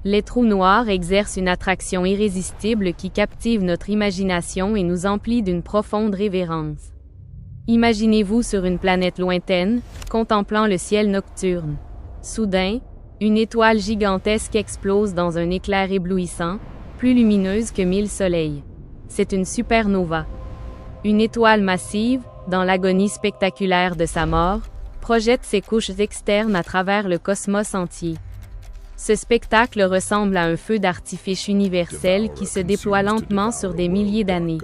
Les trous noirs exercent une attraction irrésistible qui captive notre imagination et nous emplit d'une profonde révérence. Imaginez-vous sur une planète lointaine, contemplant le ciel nocturne. Soudain, une étoile gigantesque explose dans un éclair éblouissant, plus lumineuse que 1000 soleils. C'est une supernova. Une étoile massive, dans l'agonie spectaculaire de sa mort, projette ses couches externes à travers le cosmos entier. Ce spectacle ressemble à un feu d'artifice universel qui se déploie lentement sur des milliers d'années.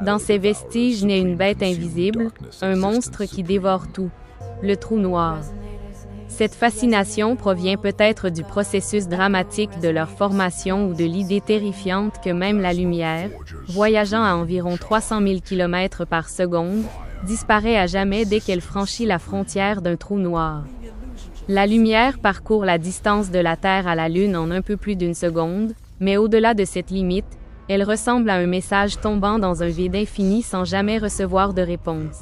Dans ses vestiges naît une bête invisible, un monstre qui dévore tout, le trou noir. Cette fascination provient peut-être du processus dramatique de leur formation ou de l'idée terrifiante que même la lumière, voyageant à environ 300 000 km par seconde, disparaît à jamais dès qu'elle franchit la frontière d'un trou noir. La lumière parcourt la distance de la Terre à la Lune en un peu plus d'une seconde, mais au-delà de cette limite, elle ressemble à un message tombant dans un vide infini sans jamais recevoir de réponse.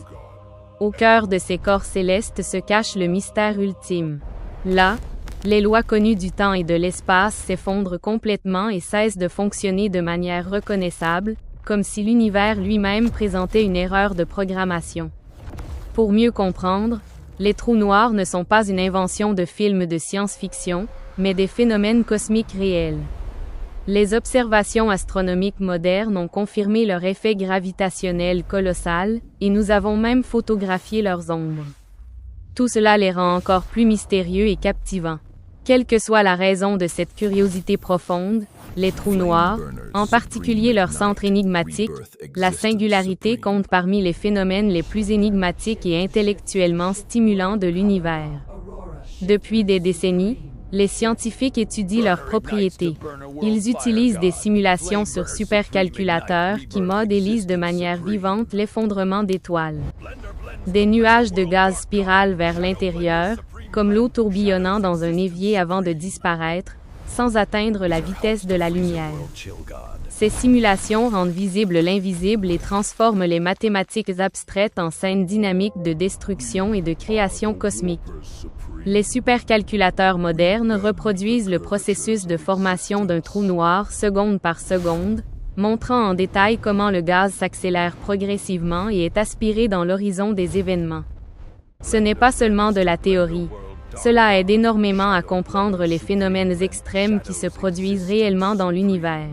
Au cœur de ces corps célestes se cache le mystère ultime. Là, les lois connues du temps et de l'espace s'effondrent complètement et cessent de fonctionner de manière reconnaissable, comme si l'univers lui-même présentait une erreur de programmation. Pour mieux comprendre, les trous noirs ne sont pas une invention de films de science-fiction, mais des phénomènes cosmiques réels. Les observations astronomiques modernes ont confirmé leur effet gravitationnel colossal, et nous avons même photographié leurs ombres. Tout cela les rend encore plus mystérieux et captivants. Quelle que soit la raison de cette curiosité profonde, les trous noirs, en particulier leur centre énigmatique, la singularité compte parmi les phénomènes les plus énigmatiques et intellectuellement stimulants de l'univers. Depuis des décennies, les scientifiques étudient leurs propriétés. Ils utilisent des simulations sur supercalculateurs qui modélisent de manière vivante l'effondrement d'étoiles. Des nuages de gaz spiralent vers l'intérieur, comme l'eau tourbillonnant dans un évier avant de disparaître, sans atteindre la vitesse de la lumière. Ces simulations rendent visible l'invisible et transforment les mathématiques abstraites en scènes dynamiques de destruction et de création cosmique. Les supercalculateurs modernes reproduisent le processus de formation d'un trou noir seconde par seconde, montrant en détail comment le gaz s'accélère progressivement et est aspiré dans l'horizon des événements. Ce n'est pas seulement de la théorie. Cela aide énormément à comprendre les phénomènes extrêmes qui se produisent réellement dans l'univers.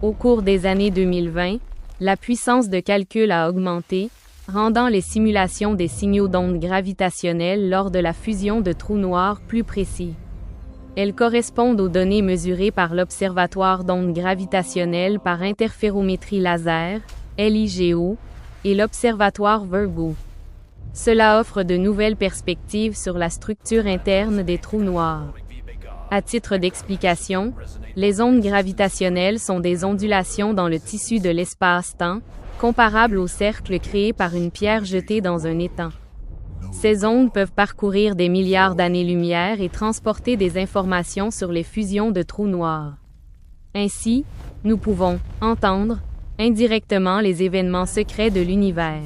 Au cours des années 2020, la puissance de calcul a augmenté, rendant les simulations des signaux d'ondes gravitationnelles lors de la fusion de trous noirs plus précis. Elles correspondent aux données mesurées par l'Observatoire d'ondes gravitationnelles par interférométrie laser, LIGO, et l'Observatoire Virgo. Cela offre de nouvelles perspectives sur la structure interne des trous noirs. À titre d'explication, les ondes gravitationnelles sont des ondulations dans le tissu de l'espace-temps, comparables au cercle créé par une pierre jetée dans un étang. Ces ondes peuvent parcourir des milliards d'années-lumière et transporter des informations sur les fusions de trous noirs. Ainsi, nous pouvons entendre, indirectement, les événements secrets de l'univers.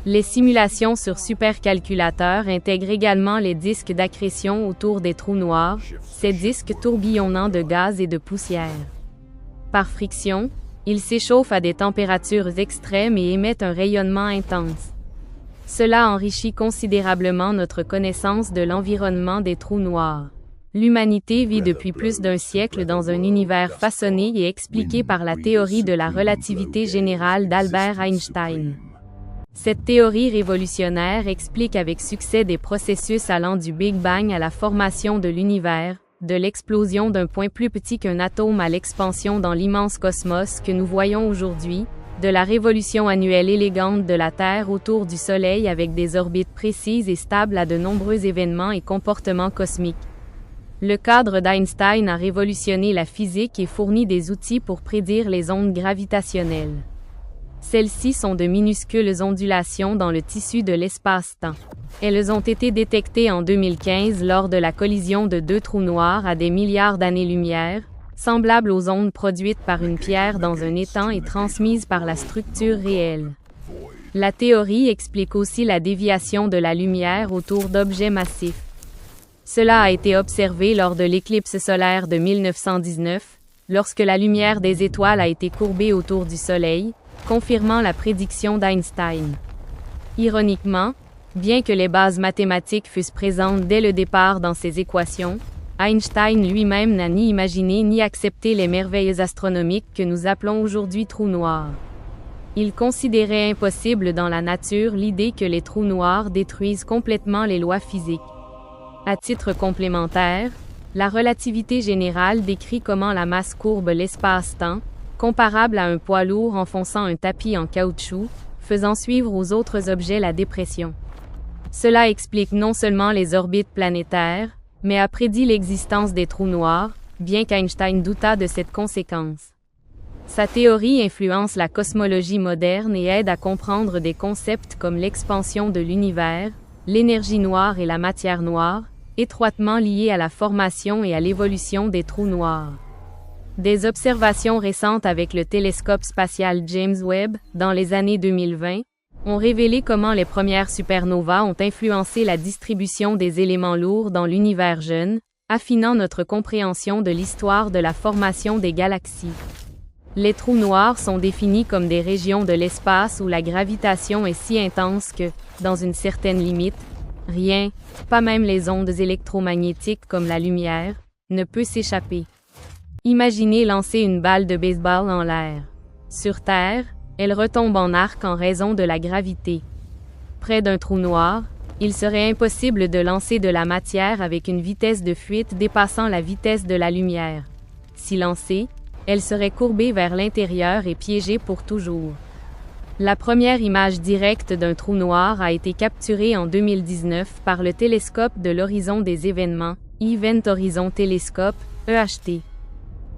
Les simulations sur supercalculateurs intègrent également les disques d'accrétion autour des trous noirs, ces disques tourbillonnants de gaz et de poussière. Par friction, ils s'échauffent à des températures extrêmes et émettent un rayonnement intense. Cela enrichit considérablement notre connaissance de l'environnement des trous noirs. L'humanité vit depuis plus d'un siècle dans un univers façonné et expliqué par la théorie de la relativité générale d'Albert Einstein. Cette théorie révolutionnaire explique avec succès des processus allant du Big Bang à la formation de l'univers, de l'explosion d'un point plus petit qu'un atome à l'expansion dans l'immense cosmos que nous voyons aujourd'hui, de la révolution annuelle élégante de la Terre autour du Soleil avec des orbites précises et stables à de nombreux événements et comportements cosmiques. Le cadre d'Einstein a révolutionné la physique et fourni des outils pour prédire les ondes gravitationnelles. Celles-ci sont de minuscules ondulations dans le tissu de l'espace-temps. Elles ont été détectées en 2015 lors de la collision de deux trous noirs à des milliards d'années-lumière, semblables aux ondes produites par une pierre dans un étang et transmises par la structure réelle. La théorie explique aussi la déviation de la lumière autour d'objets massifs. Cela a été observé lors de l'éclipse solaire de 1919, lorsque la lumière des étoiles a été courbée autour du Soleil, confirmant la prédiction d'Einstein. Ironiquement, bien que les bases mathématiques fussent présentes dès le départ dans ces équations, Einstein lui-même n'a ni imaginé ni accepté les merveilles astronomiques que nous appelons aujourd'hui trous noirs. Il considérait impossible dans la nature l'idée que les trous noirs détruisent complètement les lois physiques. À titre complémentaire, la relativité générale décrit comment la masse courbe l'espace-temps, comparable à un poids lourd enfonçant un tapis en caoutchouc, faisant suivre aux autres objets la dépression. Cela explique non seulement les orbites planétaires, mais a prédit l'existence des trous noirs, bien qu'Einstein doutât de cette conséquence. Sa théorie influence la cosmologie moderne et aide à comprendre des concepts comme l'expansion de l'univers, l'énergie noire et la matière noire, étroitement liés à la formation et à l'évolution des trous noirs. Des observations récentes avec le télescope spatial James Webb, dans les années 2020, ont révélé comment les premières supernovas ont influencé la distribution des éléments lourds dans l'univers jeune, affinant notre compréhension de l'histoire de la formation des galaxies. Les trous noirs sont définis comme des régions de l'espace où la gravitation est si intense que, dans une certaine limite, rien, pas même les ondes électromagnétiques comme la lumière, ne peut s'échapper. Imaginez lancer une balle de baseball en l'air. Sur Terre, elle retombe en arc en raison de la gravité. Près d'un trou noir, il serait impossible de lancer de la matière avec une vitesse de fuite dépassant la vitesse de la lumière. Si lancée, elle serait courbée vers l'intérieur et piégée pour toujours. La première image directe d'un trou noir a été capturée en 2019 par le télescope de l'Horizon des événements, Event Horizon Telescope, EHT.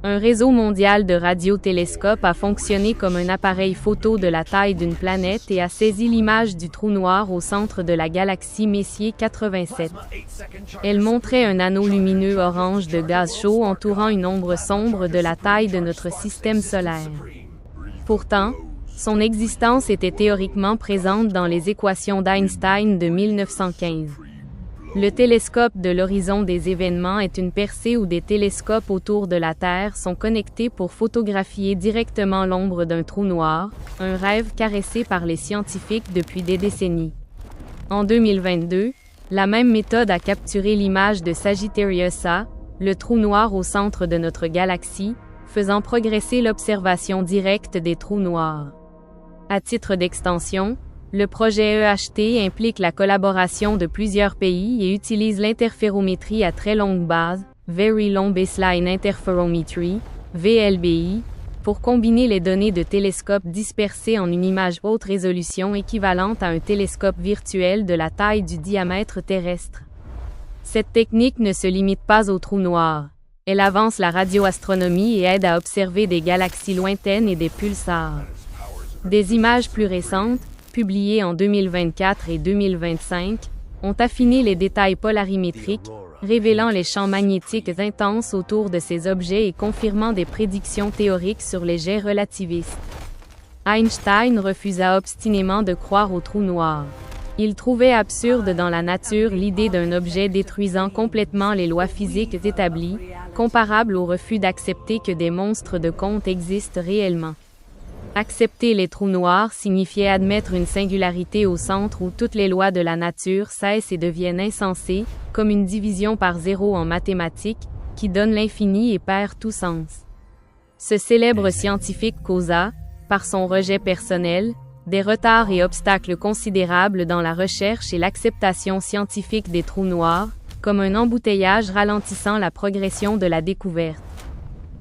Un réseau mondial de radiotélescopes a fonctionné comme un appareil photo de la taille d'une planète et a saisi l'image du trou noir au centre de la galaxie Messier 87. Elle montrait un anneau lumineux orange de gaz chaud entourant une ombre sombre de la taille de notre système solaire. Pourtant, son existence était théoriquement présente dans les équations d'Einstein de 1915. Le télescope de l'Horizon des événements est une percée où des télescopes autour de la Terre sont connectés pour photographier directement l'ombre d'un trou noir, un rêve caressé par les scientifiques depuis des décennies. En 2022, la même méthode a capturé l'image de Sagittarius A, le trou noir au centre de notre galaxie, faisant progresser l'observation directe des trous noirs. À titre d'extension, le projet EHT implique la collaboration de plusieurs pays et utilise l'interférométrie à très longue base, Very Long Baseline Interferometry, VLBI, pour combiner les données de télescopes dispersées en une image haute résolution équivalente à un télescope virtuel de la taille du diamètre terrestre. Cette technique ne se limite pas aux trous noirs. Elle avance la radioastronomie et aide à observer des galaxies lointaines et des pulsars. Des images plus récentes, publiées en 2024 et 2025, ont affiné les détails polarimétriques, révélant les champs magnétiques intenses autour de ces objets et confirmant des prédictions théoriques sur les jets relativistes. Einstein refusa obstinément de croire aux trous noirs. Il trouvait absurde dans la nature l'idée d'un objet détruisant complètement les lois physiques établies, comparable au refus d'accepter que des monstres de conte existent réellement. Accepter les trous noirs signifiait admettre une singularité au centre où toutes les lois de la nature cessent et deviennent insensées, comme une division par zéro en mathématiques, qui donne l'infini et perd tout sens. Ce célèbre scientifique causa, par son rejet personnel, des retards et obstacles considérables dans la recherche et l'acceptation scientifique des trous noirs, comme un embouteillage ralentissant la progression de la découverte.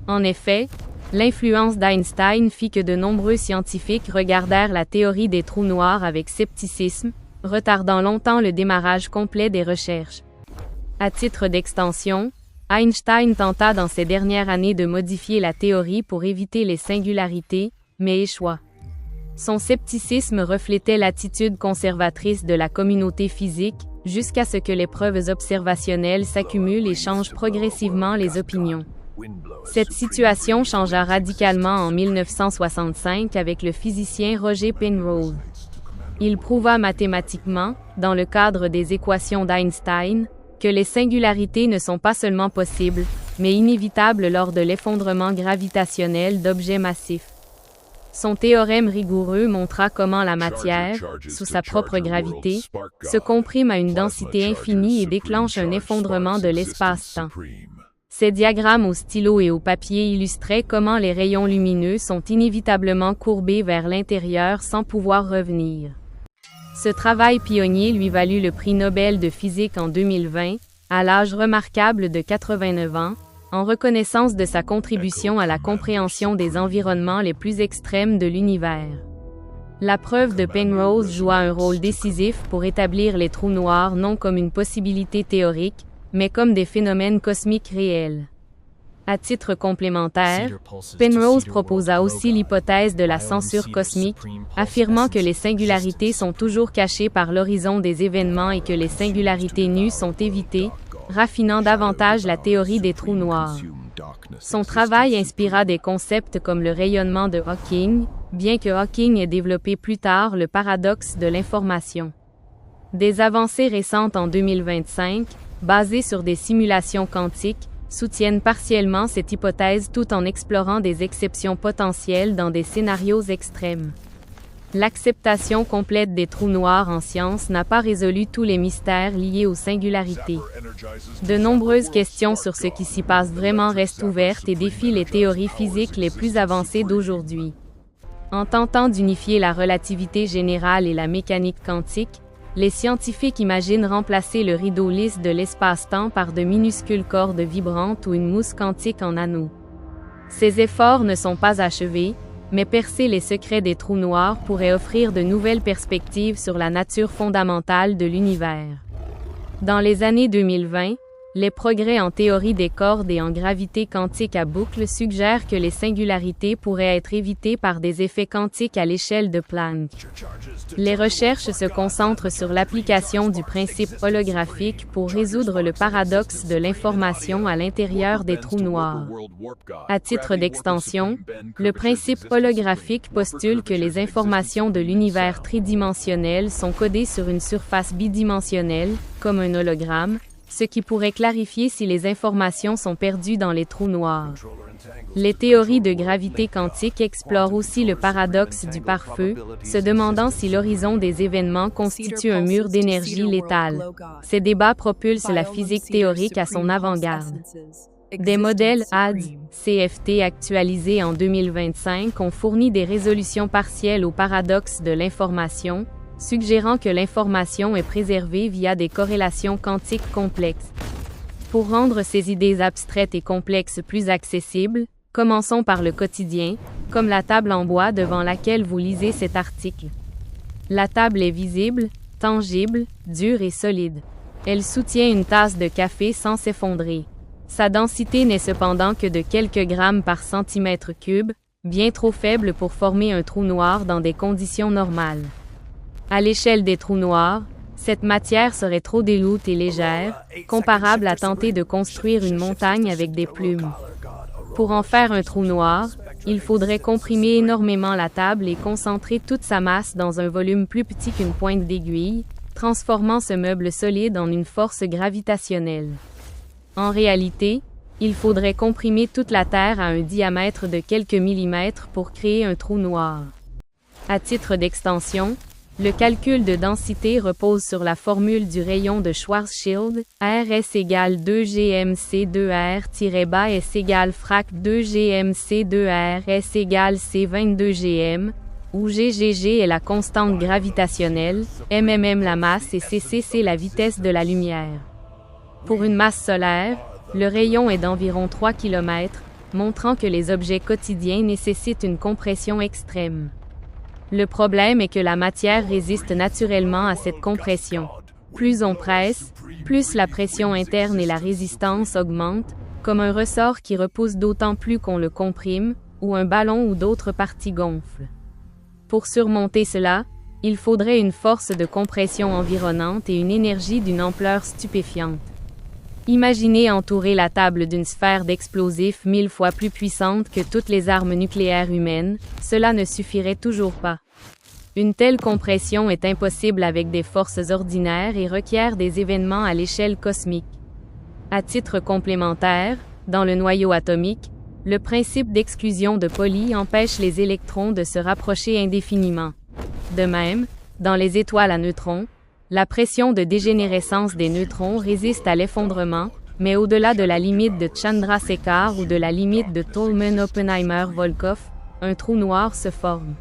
En effet, l'influence d'Einstein fit que de nombreux scientifiques regardèrent la théorie des trous noirs avec scepticisme, retardant longtemps le démarrage complet des recherches. À titre d'extension, Einstein tenta dans ces dernières années de modifier la théorie pour éviter les singularités, mais échoua. Son scepticisme reflétait l'attitude conservatrice de la communauté physique, jusqu'à ce que les preuves observationnelles s'accumulent et changent progressivement les opinions. Cette situation changea radicalement en 1965 avec le physicien Roger Penrose. Il prouva mathématiquement, dans le cadre des équations d'Einstein, que les singularités ne sont pas seulement possibles, mais inévitables lors de l'effondrement gravitationnel d'objets massifs. Son théorème rigoureux montra comment la matière, sous sa propre gravité, se comprime à une densité infinie et déclenche un effondrement de l'espace-temps. Ces diagrammes au stylo et au papier illustraient comment les rayons lumineux sont inévitablement courbés vers l'intérieur sans pouvoir revenir. Ce travail pionnier lui valut le prix Nobel de physique en 2020, à l'âge remarquable de 89 ans, en reconnaissance de sa contribution à la compréhension des environnements les plus extrêmes de l'univers. La preuve de Penrose joua un rôle décisif pour établir les trous noirs non comme une possibilité théorique, mais comme des phénomènes cosmiques réels. À titre complémentaire, Penrose proposa aussi l'hypothèse de la censure cosmique, affirmant que les singularités sont toujours cachées par l'horizon des événements et que les singularités nues sont évitées, raffinant davantage la théorie des trous noirs. Son travail inspira des concepts comme le rayonnement de Hawking, bien que Hawking ait développé plus tard le paradoxe de l'information. Des avancées récentes en 2025, basées sur des simulations quantiques, soutiennent partiellement cette hypothèse tout en explorant des exceptions potentielles dans des scénarios extrêmes. L'acceptation complète des trous noirs en science n'a pas résolu tous les mystères liés aux singularités. De nombreuses questions sur ce qui s'y passe vraiment restent ouvertes et défient les théories physiques les plus avancées d'aujourd'hui. En tentant d'unifier la relativité générale et la mécanique quantique, les scientifiques imaginent remplacer le rideau lisse de l'espace-temps par de minuscules cordes vibrantes ou une mousse quantique en anneaux. Ces efforts ne sont pas achevés, mais percer les secrets des trous noirs pourrait offrir de nouvelles perspectives sur la nature fondamentale de l'univers. Dans les années 2020, les progrès en théorie des cordes et en gravité quantique à boucle suggèrent que les singularités pourraient être évitées par des effets quantiques à l'échelle de Planck. Les recherches se concentrent sur l'application du principe holographique pour résoudre le paradoxe de l'information à l'intérieur des trous noirs. À titre d'extension, le principe holographique postule que les informations de l'univers tridimensionnel sont codées sur une surface bidimensionnelle, comme un hologramme, ce qui pourrait clarifier si les informations sont perdues dans les trous noirs. Les théories de gravité quantique explorent aussi le paradoxe du pare-feu, se demandant si l'horizon des événements constitue un mur d'énergie létale. Ces débats propulsent la physique théorique à son avant-garde. Des modèles ADS-CFT actualisés en 2025 ont fourni des résolutions partielles au paradoxe de l'information, suggérant que l'information est préservée via des corrélations quantiques complexes. Pour rendre ces idées abstraites et complexes plus accessibles, commençons par le quotidien, comme la table en bois devant laquelle vous lisez cet article. La table est visible, tangible, dure et solide. Elle soutient une tasse de café sans s'effondrer. Sa densité n'est cependant que de quelques grammes par centimètre cube, bien trop faible pour former un trou noir dans des conditions normales. À l'échelle des trous noirs, cette matière serait trop dilute et légère, comparable à tenter de construire une montagne avec des plumes. Pour en faire un trou noir, il faudrait comprimer énormément la table et concentrer toute sa masse dans un volume plus petit qu'une pointe d'aiguille, transformant ce meuble solide en une force gravitationnelle. En réalité, il faudrait comprimer toute la Terre à un diamètre de quelques millimètres pour créer un trou noir. À titre d'extension, le calcul de densité repose sur la formule du rayon de Schwarzschild, RS égale 2gmc2r-bas S égale frac 2gmc2r S égale C22gm, où GGG est la constante gravitationnelle, MMM la masse et CC la vitesse de la lumière. Pour une masse solaire, le rayon est d'environ 3 km, montrant que les objets quotidiens nécessitent une compression extrême. Le problème est que la matière résiste naturellement à cette compression. Plus on presse, plus la pression interne et la résistance augmentent, comme un ressort qui repousse d'autant plus qu'on le comprime, ou un ballon où d'autres parties gonflent. Pour surmonter cela, il faudrait une force de compression environnante et une énergie d'une ampleur stupéfiante. Imaginez entourer la table d'une sphère d'explosifs 1000 fois plus puissante que toutes les armes nucléaires humaines, cela ne suffirait toujours pas. Une telle compression est impossible avec des forces ordinaires et requiert des événements à l'échelle cosmique. À titre complémentaire, dans le noyau atomique, le principe d'exclusion de Pauli empêche les électrons de se rapprocher indéfiniment. De même, dans les étoiles à neutrons, la pression de dégénérescence des neutrons résiste à l'effondrement, mais au-delà de la limite de Chandrasekhar ou de la limite de Tolman-Oppenheimer-Volkoff, un trou noir se forme.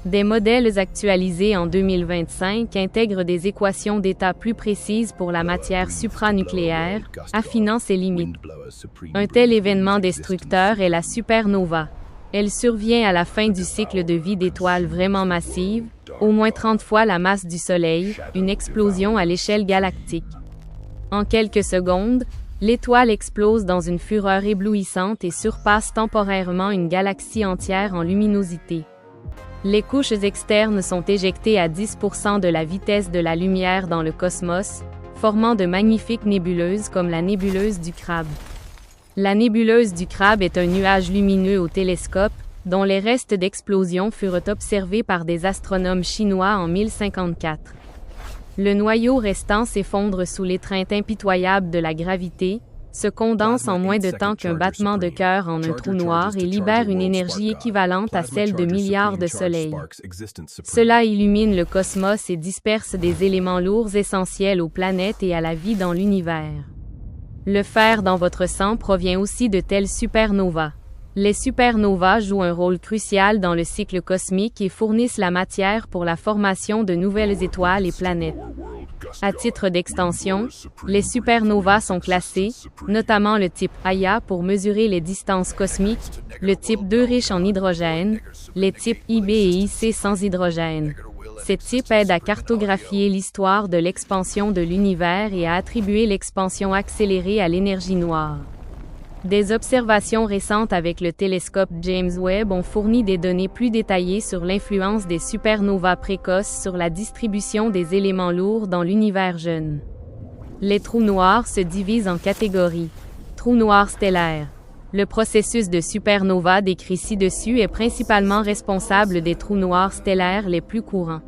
Des modèles actualisés en 2025 intègrent des équations d'état plus précises pour la matière supranucléaire, affinant ses limites. Un tel événement destructeur est la supernova. Elle survient à la fin du cycle de vie d'étoiles vraiment massives, au moins 30 fois la masse du Soleil, une explosion à l'échelle galactique. En quelques secondes, l'étoile explose dans une fureur éblouissante et surpasse temporairement une galaxie entière en luminosité. Les couches externes sont éjectées à 10% de la vitesse de la lumière dans le cosmos, formant de magnifiques nébuleuses comme la nébuleuse du Crabe. La nébuleuse du Crabe est un nuage lumineux au télescope, dont les restes d'explosion furent observés par des astronomes chinois en 1054. Le noyau restant s'effondre sous l'étreinte impitoyable de la gravité, se condense en moins de temps qu'un battement de cœur en un trou noir et libère une énergie équivalente à celle de milliards de soleils. Cela illumine le cosmos et disperse des éléments lourds essentiels aux planètes et à la vie dans l'univers. Le fer dans votre sang provient aussi de telles supernovas. Les supernovas jouent un rôle crucial dans le cycle cosmique et fournissent la matière pour la formation de nouvelles étoiles et planètes. À titre d'extension, les supernovas sont classées, notamment le type Aya pour mesurer les distances cosmiques, le type 2 riche en hydrogène, les types IB et IC sans hydrogène. Ces types aident à cartographier l'histoire de l'expansion de l'univers et à attribuer l'expansion accélérée à l'énergie noire. Des observations récentes avec le télescope James Webb ont fourni des données plus détaillées sur l'influence des supernovas précoces sur la distribution des éléments lourds dans l'univers jeune. Les trous noirs se divisent en catégories. Trous noirs stellaires. Le processus de supernova décrit ci-dessus est principalement responsable des trous noirs stellaires les plus courants.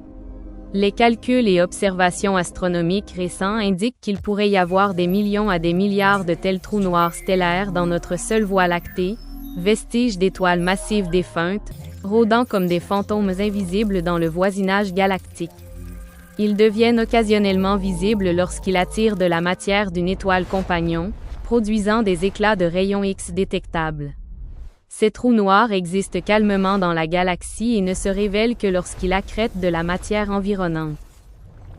Les calculs et observations astronomiques récents indiquent qu'il pourrait y avoir des millions à des milliards de tels trous noirs stellaires dans notre seule Voie lactée, vestiges d'étoiles massives défuntes, rôdant comme des fantômes invisibles dans le voisinage galactique. Ils deviennent occasionnellement visibles lorsqu'ils attirent de la matière d'une étoile compagnon, produisant des éclats de rayons X détectables. Ces trous noirs existent calmement dans la galaxie et ne se révèlent que lorsqu'ils accrètent de la matière environnante.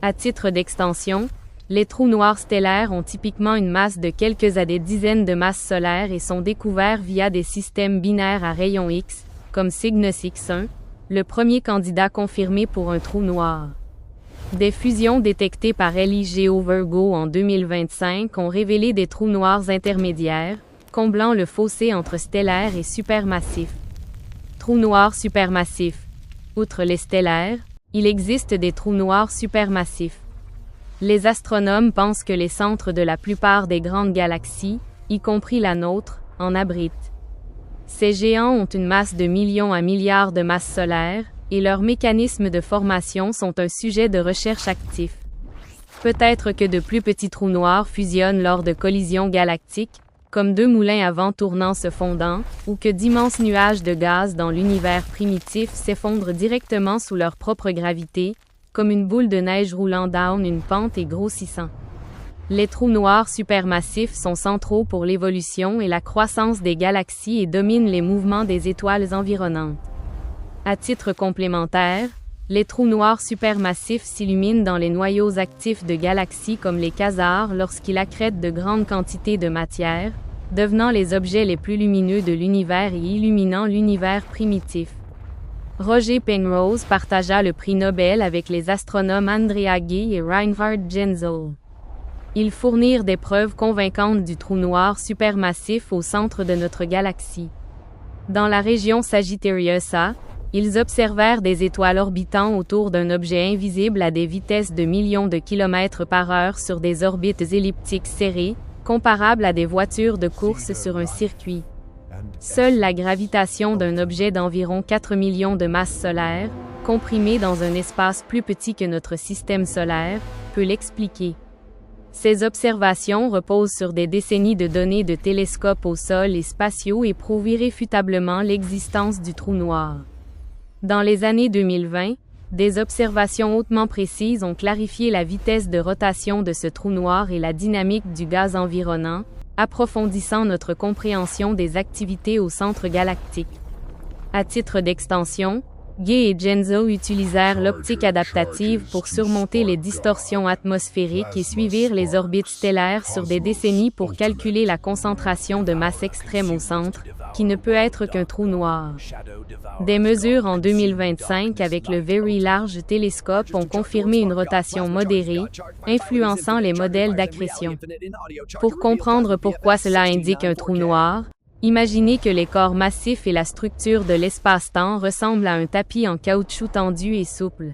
À titre d'extension, les trous noirs stellaires ont typiquement une masse de quelques à des dizaines de masses solaires et sont découverts via des systèmes binaires à rayons X, comme Cygnus X1, le premier candidat confirmé pour un trou noir. Des fusions détectées par LIGO Virgo en 2025 ont révélé des trous noirs intermédiaires, comblant le fossé entre stellaire et supermassif. Trous noirs supermassifs. Outre les stellaires, il existe des trous noirs supermassifs. Les astronomes pensent que les centres de la plupart des grandes galaxies, y compris la nôtre, en abritent. Ces géants ont une masse de millions à milliards de masses solaires, et leurs mécanismes de formation sont un sujet de recherche actif. Peut-être que de plus petits trous noirs fusionnent lors de collisions galactiques, comme deux moulins à vent tournant se fondant, ou que d'immenses nuages de gaz dans l'univers primitif s'effondrent directement sous leur propre gravité, comme une boule de neige roulant down une pente et grossissant. Les trous noirs supermassifs sont centraux pour l'évolution et la croissance des galaxies et dominent les mouvements des étoiles environnantes. À titre complémentaire, les trous noirs supermassifs s'illuminent dans les noyaux actifs de galaxies comme les quasars lorsqu'ils accrètent de grandes quantités de matière, devenant les objets les plus lumineux de l'univers et illuminant l'univers primitif. Roger Penrose partagea le prix Nobel avec les astronomes Andrea Ghez et Reinhard Genzel. Ils fournirent des preuves convaincantes du trou noir supermassif au centre de notre galaxie. Dans la région Sagittarius A, ils observèrent des étoiles orbitant autour d'un objet invisible à des vitesses de millions de kilomètres par heure sur des orbites elliptiques serrées, comparables à des voitures de course sur un circuit. Seule la gravitation d'un objet d'environ 4 millions de masses solaires, comprimé dans un espace plus petit que notre système solaire, peut l'expliquer. Ces observations reposent sur des décennies de données de télescopes au sol et spatiaux et prouvent irréfutablement l'existence du trou noir. Dans les années 2020, des observations hautement précises ont clarifié la vitesse de rotation de ce trou noir et la dynamique du gaz environnant, approfondissant notre compréhension des activités au centre galactique. À titre d'extension, Gay et Genzo utilisèrent l'optique adaptative pour surmonter les distorsions atmosphériques et suivirent les orbites stellaires sur des décennies pour calculer la concentration de masse extrême au centre, qui ne peut être qu'un trou noir. Des mesures en 2025 avec le Very Large Telescope ont confirmé une rotation modérée, influençant les modèles d'accrétion. Pour comprendre pourquoi cela indique un trou noir, imaginez que les corps massifs et la structure de l'espace-temps ressemblent à un tapis en caoutchouc tendu et souple.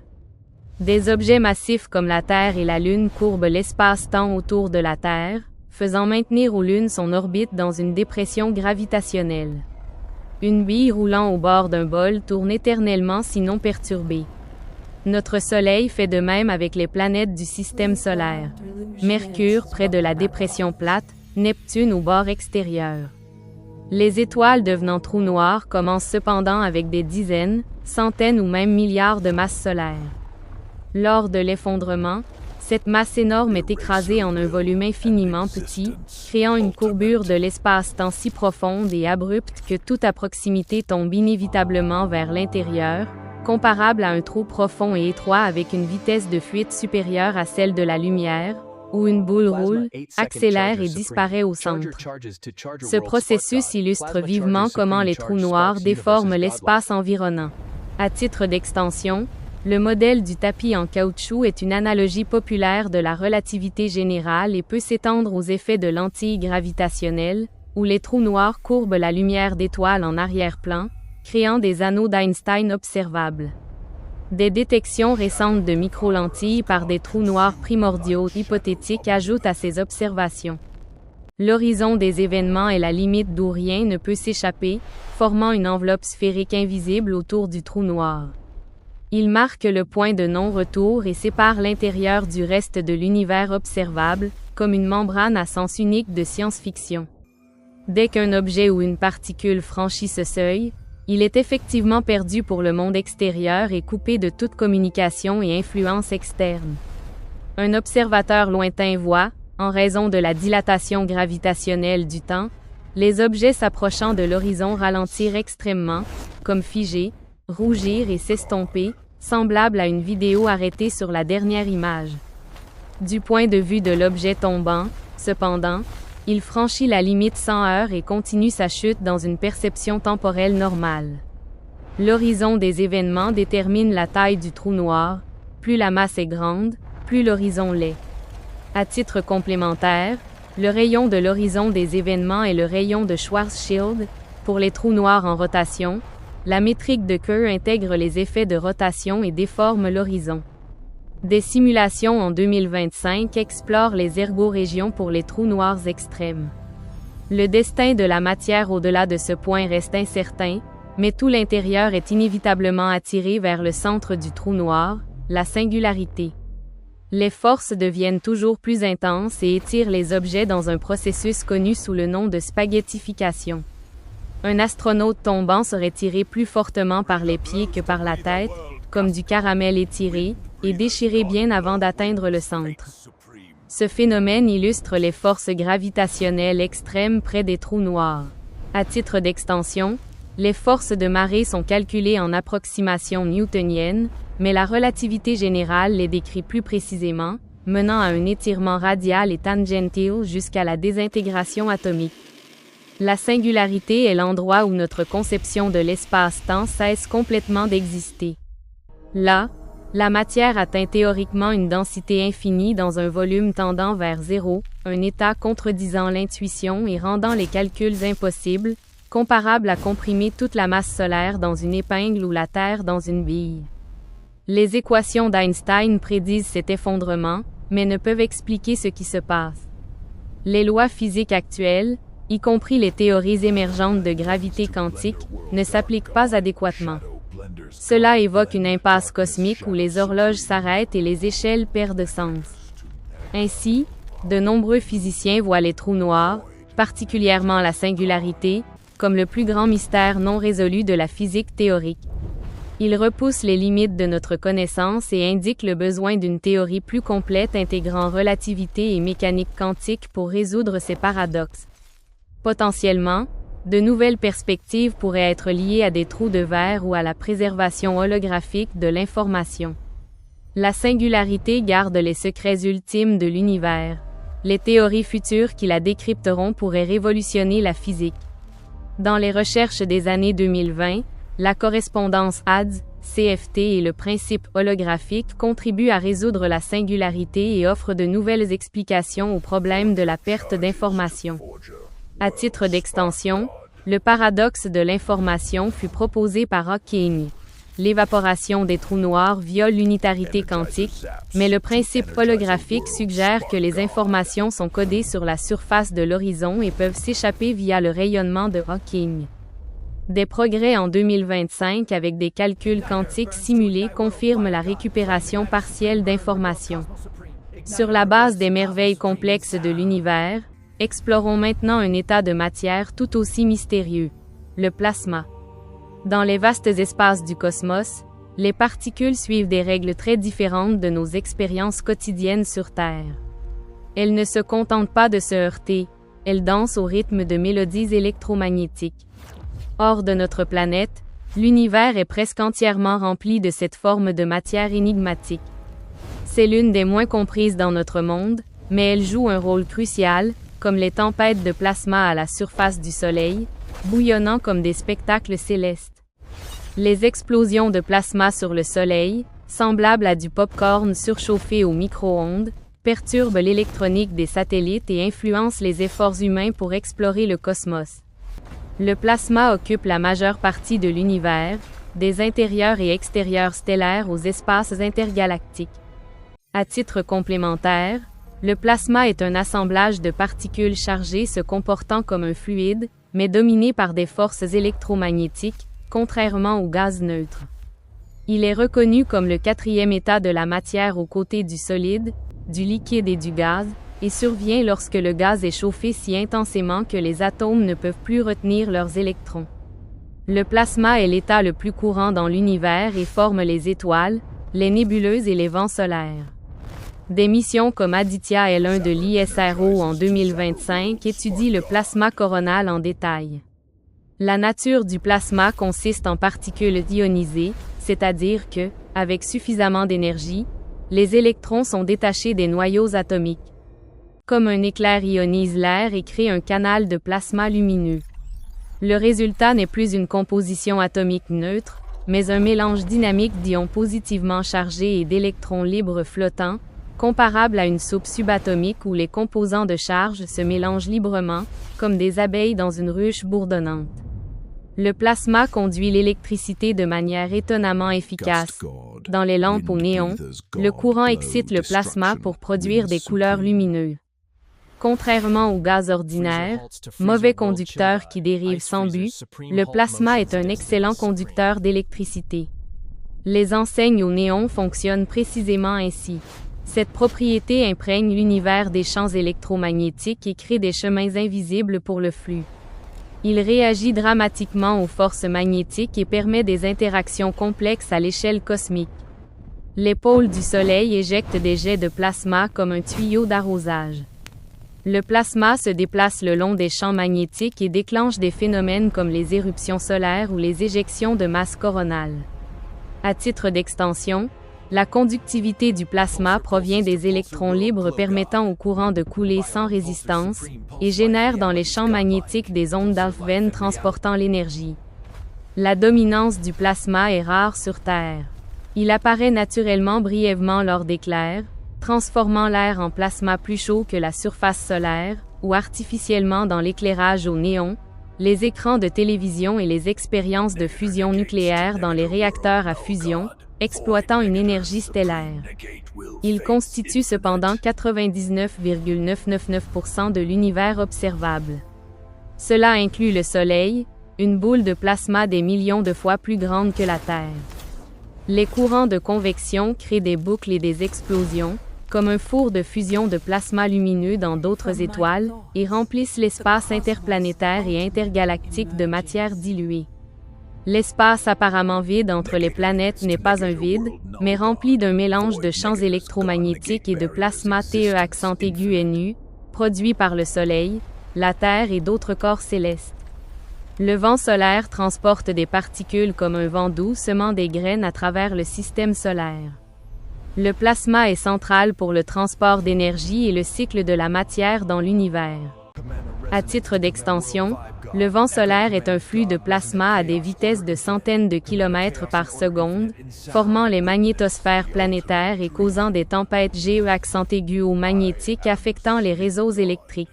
Des objets massifs comme la Terre et la Lune courbent l'espace-temps autour de la Terre, faisant maintenir aux lunes son orbite dans une dépression gravitationnelle. Une bille roulant au bord d'un bol tourne éternellement sinon perturbée. Notre Soleil fait de même avec les planètes du système solaire. Mercure près de la dépression plate, Neptune au bord extérieur. Les étoiles devenant trous noirs commencent cependant avec des dizaines, centaines ou même milliards de masses solaires. Lors de l'effondrement, cette masse énorme est écrasée en un volume infiniment petit, créant une courbure de l'espace-temps si profonde et abrupte que tout à proximité tombe inévitablement vers l'intérieur, comparable à un trou profond et étroit avec une vitesse de fuite supérieure à celle de la lumière, où une boule roule, accélère et disparaît au centre. Ce processus illustre vivement comment les trous noirs déforment l'espace environnant. À titre d'extension, le modèle du tapis en caoutchouc est une analogie populaire de la relativité générale et peut s'étendre aux effets de lentilles gravitationnelles, où les trous noirs courbent la lumière d'étoiles en arrière-plan, créant des anneaux d'Einstein observables. Des détections récentes de microlentilles par des trous noirs primordiaux hypothétiques ajoutent à ces observations. L'horizon des événements est la limite d'où rien ne peut s'échapper, formant une enveloppe sphérique invisible autour du trou noir. Il marque le point de non-retour et sépare l'intérieur du reste de l'univers observable, comme une membrane à sens unique de science-fiction. Dès qu'un objet ou une particule franchit ce seuil, il est effectivement perdu pour le monde extérieur et coupé de toute communication et influence externe. Un observateur lointain voit, en raison de la dilatation gravitationnelle du temps, les objets s'approchant de l'horizon ralentir extrêmement, comme figer, rougir et s'estomper, semblable à une vidéo arrêtée sur la dernière image. Du point de vue de l'objet tombant, cependant, il franchit la limite 100 heures et continue sa chute dans une perception temporelle normale. L'horizon des événements détermine la taille du trou noir, plus la masse est grande, plus l'horizon l'est. À titre complémentaire, le rayon de l'horizon des événements est le rayon de Schwarzschild. Pour les trous noirs en rotation, la métrique de Kerr intègre les effets de rotation et déforme l'horizon. Des simulations en 2025 explorent les ergorégions pour les trous noirs extrêmes. Le destin de la matière au-delà de ce point reste incertain, mais tout l'intérieur est inévitablement attiré vers le centre du trou noir, la singularité. Les forces deviennent toujours plus intenses et étirent les objets dans un processus connu sous le nom de spaghettification. Un astronaute tombant serait tiré plus fortement par les pieds que par la tête, comme du caramel étiré, et déchiré bien avant d'atteindre le centre. Ce phénomène illustre les forces gravitationnelles extrêmes près des trous noirs. À titre d'extension, les forces de marée sont calculées en approximation newtonienne, mais la relativité générale les décrit plus précisément, menant à un étirement radial et tangentiel jusqu'à la désintégration atomique. La singularité est l'endroit où notre conception de l'espace-temps cesse complètement d'exister. Là, la matière atteint théoriquement une densité infinie dans un volume tendant vers zéro, un état contredisant l'intuition et rendant les calculs impossibles, comparable à comprimer toute la masse solaire dans une épingle ou la Terre dans une bille. Les équations d'Einstein prédisent cet effondrement, mais ne peuvent expliquer ce qui se passe. Les lois physiques actuelles, y compris les théories émergentes de gravité quantique, ne s'appliquent pas adéquatement. Cela évoque une impasse cosmique où les horloges s'arrêtent et les échelles perdent sens. Ainsi, de nombreux physiciens voient les trous noirs, particulièrement la singularité, comme le plus grand mystère non résolu de la physique théorique. Ils repoussent les limites de notre connaissance et indiquent le besoin d'une théorie plus complète intégrant relativité et mécanique quantique pour résoudre ces paradoxes. Potentiellement, de nouvelles perspectives pourraient être liées à des trous de verre ou à la préservation holographique de l'information. La singularité garde les secrets ultimes de l'univers. Les théories futures qui la décrypteront pourraient révolutionner la physique. Dans les recherches des années 2020, la correspondance ADS-CFT et le principe holographique contribuent à résoudre la singularité et offrent de nouvelles explications aux problèmes de la perte d'information. À titre d'extension, le paradoxe de l'information fut proposé par Hawking. L'évaporation des trous noirs viole l'unitarité quantique, mais le principe holographique suggère que les informations sont codées sur la surface de l'horizon et peuvent s'échapper via le rayonnement de Hawking. Des progrès en 2025 avec des calculs quantiques simulés confirment la récupération partielle d'informations. Sur la base des merveilles complexes de l'univers, explorons maintenant un état de matière tout aussi mystérieux, le plasma. Dans les vastes espaces du cosmos, les particules suivent des règles très différentes de nos expériences quotidiennes sur Terre. Elles ne se contentent pas de se heurter, elles dansent au rythme de mélodies électromagnétiques. Hors de notre planète, l'univers est presque entièrement rempli de cette forme de matière énigmatique. C'est l'une des moins comprises dans notre monde, mais elle joue un rôle crucial, comme les tempêtes de plasma à la surface du Soleil, bouillonnant comme des spectacles célestes. Les explosions de plasma sur le Soleil, semblables à du pop-corn surchauffé au micro-ondes, perturbent l'électronique des satellites et influencent les efforts humains pour explorer le cosmos. Le plasma occupe la majeure partie de l'univers, des intérieurs et extérieurs stellaires aux espaces intergalactiques. À titre complémentaire, le plasma est un assemblage de particules chargées se comportant comme un fluide, mais dominé par des forces électromagnétiques, contrairement au gaz neutre. Il est reconnu comme le quatrième état de la matière aux côtés du solide, du liquide et du gaz, et survient lorsque le gaz est chauffé si intensément que les atomes ne peuvent plus retenir leurs électrons. Le plasma est l'état le plus courant dans l'univers et forme les étoiles, les nébuleuses et les vents solaires. Des missions comme Aditya L1 de l'ISRO en 2025 étudient le plasma coronal en détail. La nature du plasma consiste en particules ionisées, c'est-à-dire que, avec suffisamment d'énergie, les électrons sont détachés des noyaux atomiques. Comme un éclair ionise l'air et crée un canal de plasma lumineux. Le résultat n'est plus une composition atomique neutre, mais un mélange dynamique d'ions positivement chargés et d'électrons libres flottants, comparable à une soupe subatomique où les composants de charge se mélangent librement, comme des abeilles dans une ruche bourdonnante. Le plasma conduit l'électricité de manière étonnamment efficace. Dans les lampes au néon, le courant excite le plasma pour produire des couleurs lumineuses. Contrairement au gaz ordinaire, mauvais conducteur qui dérive sans but, le plasma est un excellent conducteur d'électricité. Les enseignes au néon fonctionnent précisément ainsi. Cette propriété imprègne l'univers des champs électromagnétiques et crée des chemins invisibles pour le flux. Il réagit dramatiquement aux forces magnétiques et permet des interactions complexes à l'échelle cosmique. Les pôles du Soleil éjectent des jets de plasma comme un tuyau d'arrosage. Le plasma se déplace le long des champs magnétiques et déclenche des phénomènes comme les éruptions solaires ou les éjections de masse coronale. À titre d'extension, la conductivité du plasma provient des électrons libres permettant au courant de couler sans résistance, et génère dans les champs magnétiques des ondes d'Alfvén transportant l'énergie. La dominance du plasma est rare sur Terre. Il apparaît naturellement brièvement lors d'éclairs, transformant l'air en plasma plus chaud que la surface solaire, ou artificiellement dans l'éclairage au néon, les écrans de télévision et les expériences de fusion nucléaire dans les réacteurs à fusion, exploitant une énergie stellaire. Il constitue cependant 99,999% de l'univers observable. Cela inclut le Soleil, une boule de plasma des millions de fois plus grande que la Terre. Les courants de convection créent des boucles et des explosions, comme un four de fusion de plasma lumineux dans d'autres étoiles, et remplissent l'espace interplanétaire et intergalactique de matière diluée. L'espace apparemment vide entre les planètes n'est pas un vide, mais rempli d'un mélange de champs électromagnétiques et de plasma TE_NU, produit par le Soleil, la Terre et d'autres corps célestes. Le vent solaire transporte des particules comme un vent doux semant des graines à travers le système solaire. Le plasma est central pour le transport d'énergie et le cycle de la matière dans l'univers. À titre d'extension, le vent solaire est un flux de plasma à des vitesses de centaines de kilomètres par seconde, formant les magnétosphères planétaires et causant des tempêtes géomagnétiques affectant les réseaux électriques.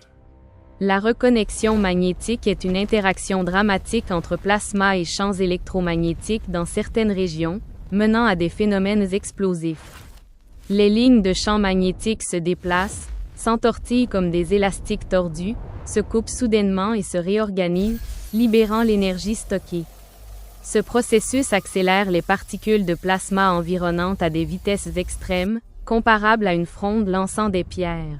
La reconnexion magnétique est une interaction dramatique entre plasma et champs électromagnétiques dans certaines régions, menant à des phénomènes explosifs. Les lignes de champs magnétiques se déplacent, s'entortillent comme des élastiques tordus, se coupent soudainement et se réorganisent, libérant l'énergie stockée. Ce processus accélère les particules de plasma environnantes à des vitesses extrêmes, comparables à une fronde lançant des pierres.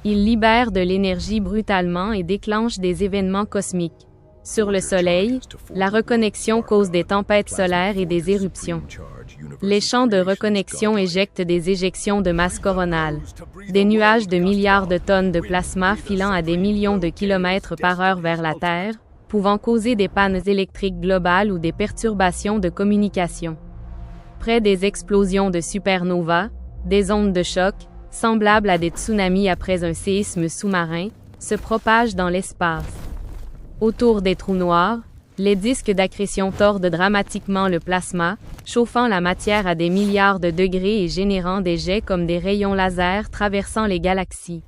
Il libère de l'énergie brutalement et déclenche des événements cosmiques. Sur le Soleil, la reconnexion cause des tempêtes solaires et des éruptions. Les champs de reconnexion éjectent des éjections de masse coronale, des nuages de milliards de tonnes de plasma filant à des millions de kilomètres par heure vers la Terre, pouvant causer des pannes électriques globales ou des perturbations de communication. Près des explosions de supernovas, des ondes de choc, semblables à des tsunamis après un séisme sous-marin, se propagent dans l'espace. Autour des trous noirs, les disques d'accrétion tordent dramatiquement le plasma, chauffant la matière à des milliards de degrés et générant des jets comme des rayons laser traversant les galaxies.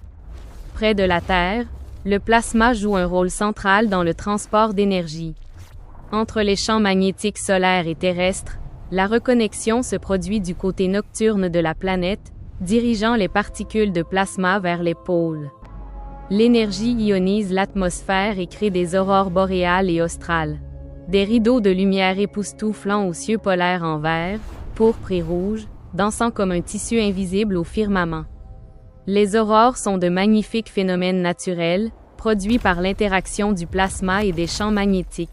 Près de la Terre, le plasma joue un rôle central dans le transport d'énergie. Entre les champs magnétiques solaires et terrestres, la reconnexion se produit du côté nocturne de la planète, dirigeant les particules de plasma vers les pôles. L'énergie ionise l'atmosphère et crée des aurores boréales et australes. Des rideaux de lumière époustouflant aux cieux polaires en vert, pourpre et rouge, dansant comme un tissu invisible au firmament. Les aurores sont de magnifiques phénomènes naturels, produits par l'interaction du plasma et des champs magnétiques.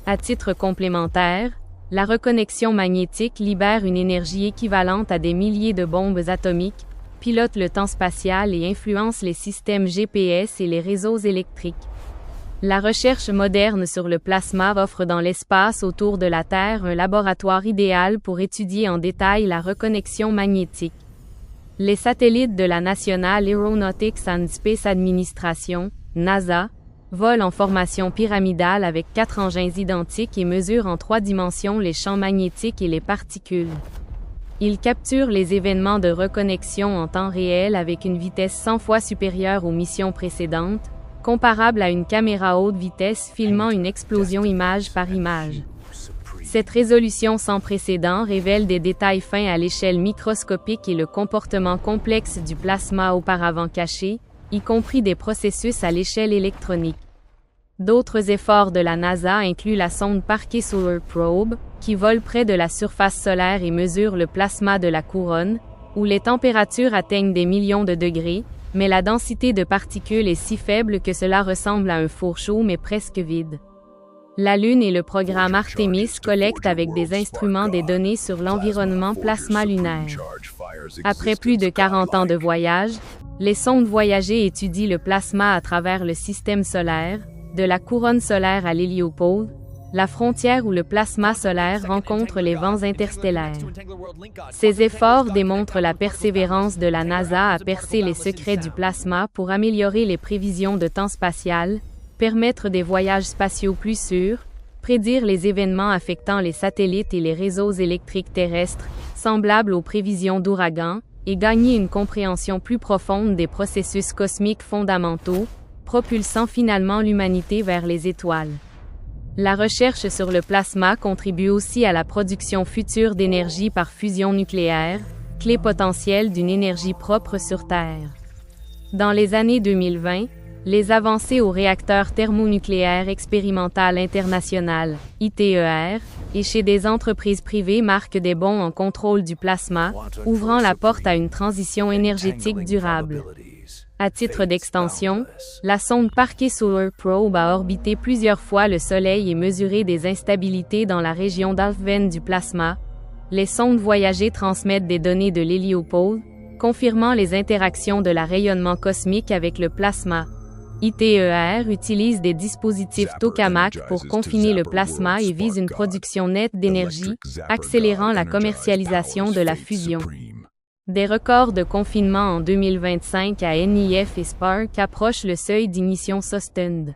À titre complémentaire, la reconnexion magnétique libère une énergie équivalente à des milliers de bombes atomiques, pilote le temps spatial et influence les systèmes GPS et les réseaux électriques. La recherche moderne sur le plasma offre dans l'espace autour de la Terre un laboratoire idéal pour étudier en détail la reconnexion magnétique. Les satellites de la National Aeronautics and Space Administration, NASA, volent en formation pyramidale avec 4 engins identiques et mesurent en 3 dimensions les champs magnétiques et les particules. Ils capturent les événements de reconnexion en temps réel avec une vitesse 100 fois supérieure aux missions précédentes, comparable à une caméra haute vitesse filmant une explosion image par image. Cette résolution sans précédent révèle des détails fins à l'échelle microscopique et le comportement complexe du plasma auparavant caché, y compris des processus à l'échelle électronique. D'autres efforts de la NASA incluent la sonde Parker Solar Probe, qui vole près de la surface solaire et mesure le plasma de la couronne, où les températures atteignent des millions de degrés, mais la densité de particules est si faible que cela ressemble à un four chaud mais presque vide. La Lune et le programme Artemis collectent avec des instruments des données sur l'environnement plasma lunaire. Après plus de 40 ans de voyage, les sondes Voyager étudient le plasma à travers le système solaire, de la couronne solaire à l'héliopause, la frontière où le plasma solaire rencontre les vents interstellaires. Ces efforts démontrent la persévérance de la NASA à percer les secrets du plasma pour améliorer les prévisions de temps spatial, permettre des voyages spatiaux plus sûrs, prédire les événements affectant les satellites et les réseaux électriques terrestres, semblables aux prévisions d'ouragans, et gagner une compréhension plus profonde des processus cosmiques fondamentaux, propulsant finalement l'humanité vers les étoiles. La recherche sur le plasma contribue aussi à la production future d'énergie par fusion nucléaire, clé potentielle d'une énergie propre sur Terre. Dans les années 2020, les avancées au réacteur thermonucléaire expérimental international, ITER, et chez des entreprises privées marquent des bons en contrôle du plasma, ouvrant la porte à une transition énergétique durable. À titre d'extension, la sonde Parquet Solar Probe a orbité plusieurs fois le Soleil et mesuré des instabilités dans la région d'Alfvén du plasma. Les sondes voyagées transmettent des données de l'héliopause, confirmant les interactions de la rayonnement cosmique avec le plasma. ITER utilise des dispositifs tokamak pour confiner le plasma et vise une production nette d'énergie, accélérant la commercialisation de la fusion. Des records de confinement en 2025 à NIF et Spark approchent le seuil d'ignition Sustened.